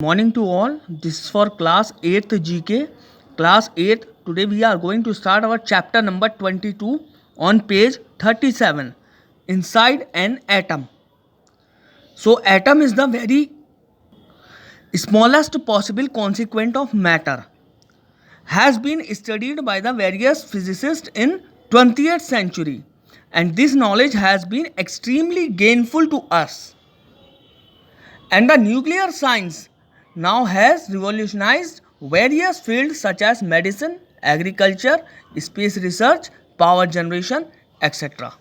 Morning to all. This is for class 8th GK. Class 8. Today we are going to start our chapter number 22 on page 37. Inside an atom. So atom is the very smallest possible consequent of matter. Has been studied by the various physicists in 20th century, and this knowledge has been extremely gainful to us. And the nuclear science now has revolutionized various fields such as medicine, agriculture, space research, power generation, etc.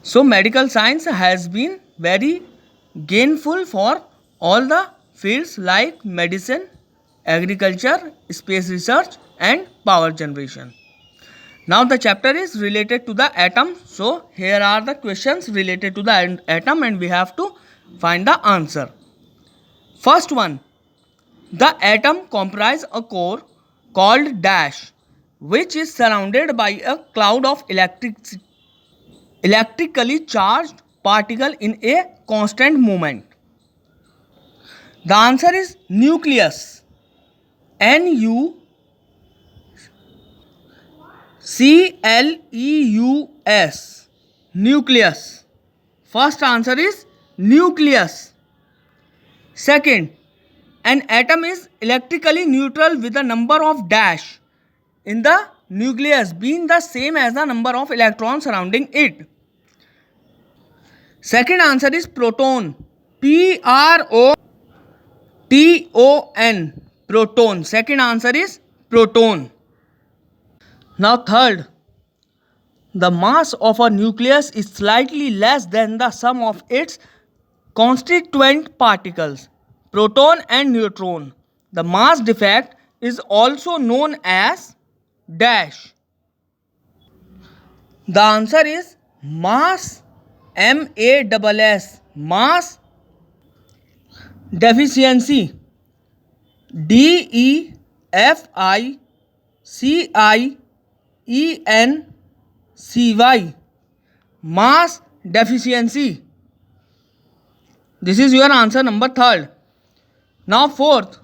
So medical science has been very gainful for all the fields like medicine, agriculture, space research and power generation. Now the chapter is related to the atom. So here are the questions related to the atom and we have to find the answer. First one, the atom comprises a core called dash, which is surrounded by a cloud of electrically charged particle in a constant movement. The answer is nucleus. NuCleus. Nucleus. First answer is nucleus. Second, an atom is electrically neutral with the number of dash in the nucleus being the same as the number of electrons surrounding it. Second answer is proton. Proton. Proton. Second answer is proton. Now third, the mass of a nucleus is slightly less than the sum of its constituent particles, proton and neutron. The mass defect is also known as dash. The answer is mass, MASS, mass deficiency, DEFICIENCY, mass deficiency. This is your answer number third. Now fourth,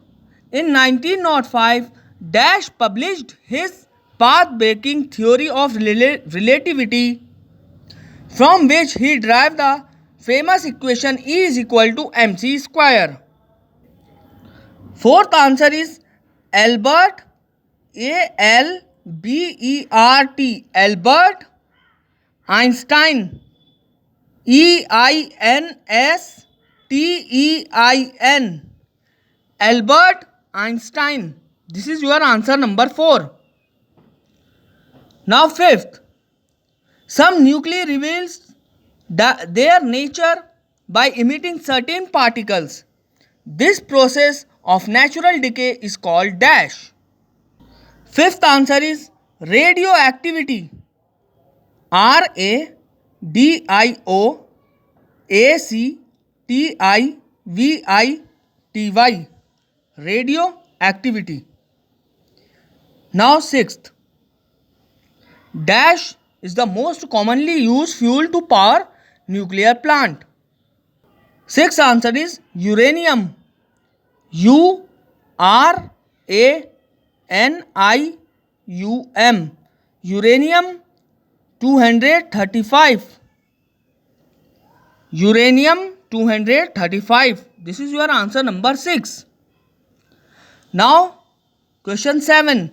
in 1905, Dash published his path-breaking theory of relativity, from which he derived the famous equation E is equal to mc square. Fourth answer is Albert, ALBERT, Albert Einstein, EINSTEIN, Albert Einstein. This is your answer number 4. Now fifth, some nuclei reveals their nature by emitting certain particles. This process of natural decay is called dash. Fifth answer is radioactivity. RADIOACTIVITY, radioactivity. Now sixth, dash is the most commonly used fuel to power nuclear plant. Sixth answer is uranium. URANIUM, uranium 235. Uranium 235. This is your answer number 6. Now question 7.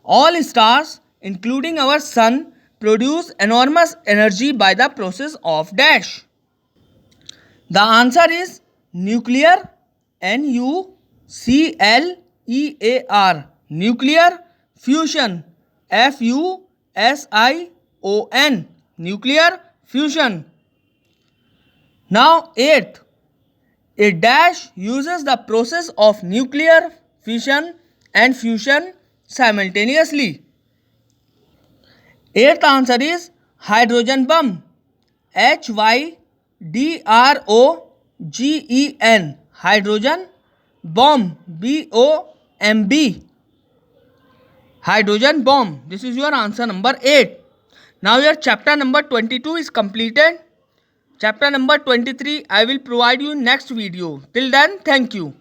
All stars including our sun produce enormous energy by the process of dash. The answer is nuclear. NUCLEAR, nuclear fusion. FUSION, nuclear fusion. Now 8th, a dash uses the process of nuclear fission and fusion simultaneously. 8th answer is hydrogen bomb. HYDROGEN, hydrogen bomb. BOMB, hydrogen bomb. This is your answer number 8. Now your chapter number 22 is completed. Chapter number 23 I will provide you in next video. Till then, thank you.